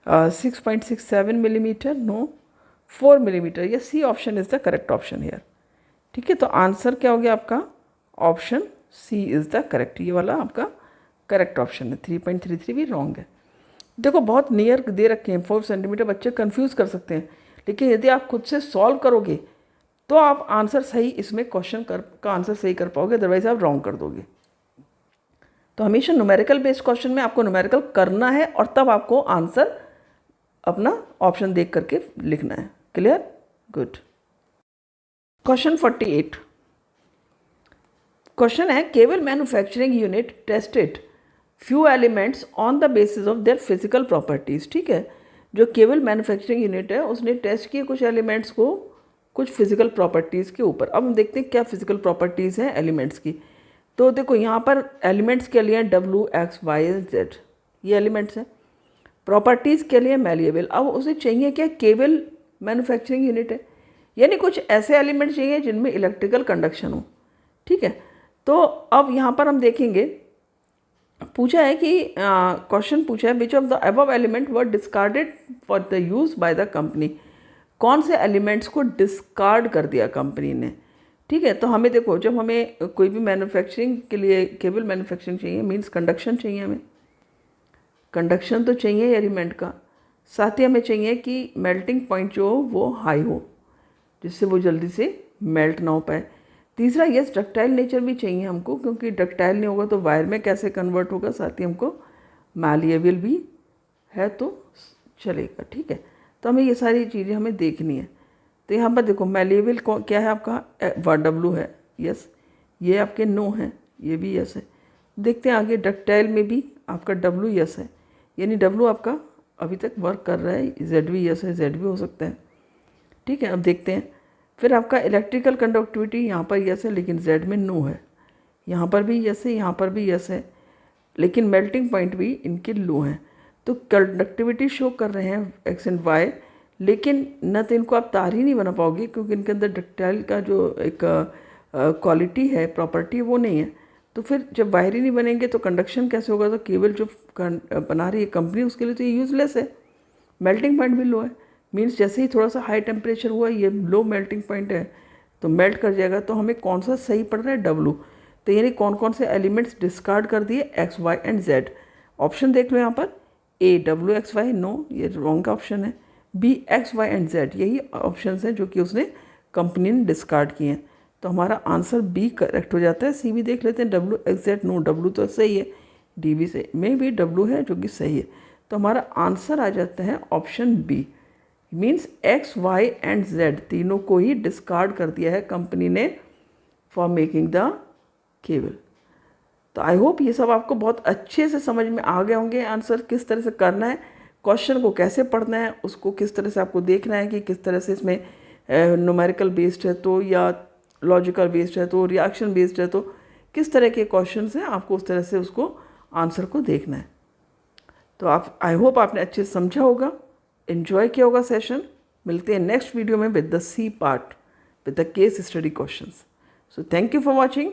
6.67 मिलीमीटर, नो 4 मिलीमीटर। ये C option is the correct option here. ठीक है, तो आंसर क्या हो गया आपका? Option C is the correct. ये वाला आपका करेक्ट ऑप्शन है। 3.33 भी रॉन्ग है। देखो बहुत नियर दे रखे हैं 4 सेंटीमीटर, बच्चे कंफ्यूज कर सकते हैं, लेकिन यदि आप खुद से सॉल्व करोगे तो आप आंसर सही इसमें क्वेश्चन का आंसर सही कर पाओगे, अदरवाइज आप रॉन्ग कर दोगे। तो हमेशा न्यूमेरिकल बेस्ड क्वेश्चन में आपको न्यूमेरिकल करना है और तब आपको आंसर अपना ऑप्शन देख करके लिखना है। क्लियर? गुड। क्वेश्चन 48 क्वेश्चन है, cable manufacturing unit tested few elements on the basis of their physical properties. ठीक है, जो केबल मैन्युफैक्चरिंग यूनिट है उसने टेस्ट किए कुछ एलिमेंट्स को कुछ फिजिकल प्रॉपर्टीज़ के ऊपर। अब हम देखते हैं क्या फिजिकल प्रॉपर्टीज़ हैं एलिमेंट्स की। तो देखो यहाँ पर एलिमेंट्स के लिए W, X, Y, Z ये एलिमेंट्स हैं। प्रॉपर्टीज़ के लिए मैलिएबल। अब उसे चाहिए क्या? केबल मैन्युफैक्चरिंग यूनिट है, यानी कुछ ऐसे एलिमेंट्स चाहिए जिनमें इलेक्ट्रिकल कंडक्शन हो। ठीक है, तो अब यहाँ पर हम देखेंगे, पूछा है कि क्वेश्चन पूछा है विच of the above element were discarded for the use by the company. कौन से एलिमेंट्स को डिस्कार्ड कर दिया कंपनी ने? ठीक है, तो हमें देखो, जब हमें कोई भी मैन्युफैक्चरिंग के लिए केबल मैन्युफैक्चरिंग चाहिए, मीन्स कंडक्शन चाहिए, हमें कंडक्शन तो चाहिए एलिमेंट का, साथ ही हमें चाहिए कि मेल्टिंग पॉइंट जो हो वो हाई हो, जिससे वो जल्दी से मेल्ट ना हो पाए। तीसरा, यस डक्टाइल नेचर भी चाहिए हमको, क्योंकि डक्टाइल नहीं होगा तो वायर में कैसे कन्वर्ट होगा। साथ ही हमको मैलिएबल भी है तो चलेगा। ठीक है, तो हमें ये सारी चीज़ें हमें देखनी है। तो यहाँ पर देखो मैलिएबल क्या है आपका? W है, यस। ये आपके नो है, ये भी यस है। देखते हैं आगे, डक्टाइल में भी आपका W यस है, यानी W आपका अभी तक वर्क कर रहा है। Z भी यस है, Z भी हो सकता है। ठीक है, अब देखते हैं। फिर आपका इलेक्ट्रिकल कंडक्टिविटी यहाँ पर यस है, लेकिन Z में नो है। यहाँ पर भी यस है, यहाँ पर भी यस है, लेकिन मेल्टिंग पॉइंट भी इनके लो हैं। तो कंडक्टिविटी शो कर रहे हैं X एंड Y, लेकिन न तो इनको आप तार ही नहीं बना पाओगे, क्योंकि इनके अंदर डक्टाइल का जो एक क्वालिटी है, प्रॉपर्टी, वो नहीं है। तो फिर जब वायर ही नहीं बनेंगे तो कंडक्शन कैसे होगा? तो केबल जो बना रही है कंपनी, उसके लिए तो ये यूजलेस है। मेल्टिंग पॉइंट भी लो है, मीन्स जैसे ही थोड़ा सा हाई टेम्परेचर हुआ, ये लो मेल्टिंग पॉइंट है तो मेल्ट कर जाएगा। तो हमें कौन सा सही पड़ रहा है? W। तो यानी कौन कौन से एलिमेंट्स डिस्कार्ड कर दिए? X, Y and Z। Option देख लो यहाँ पर, A W X Y no, ये रॉन्ग का ऑप्शन है। B X Y and Z, यही ऑप्शन हैं जो कि उसने कंपनी ने डिस्कार्ड किए हैं। तो हमारा आंसर B करेक्ट हो जाता है। C भी देख लेते हैं, W X Z no, W तो सही है, D भी सही, में भी W है जो कि सही है। तो हमारा आंसर आ जाता है option B। Means X, Y and Z तीनों को ही डिस्कार्ड कर दिया है कंपनी ने फॉर मेकिंग द केबल। तो आई होप ये सब आपको बहुत अच्छे से समझ में आ गए होंगे। आंसर किस तरह से करना है, क्वेश्चन को कैसे पढ़ना है, उसको किस तरह से आपको देखना है कि किस तरह से इसमें न्यूमेरिकल बेस्ड है तो या लॉजिकल बेस्ड है तो रिएक्शन बेस्ड है, तो किस तरह के क्वेश्चन हैं, आपको उस तरह से उसको आंसर को देखना है। तो आप, आई होप आपने अच्छे से समझा होगा, एंजॉय किया होगा सेशन। मिलते हैं नेक्स्ट वीडियो में with the C part, with the case study questions. So thank you for watching.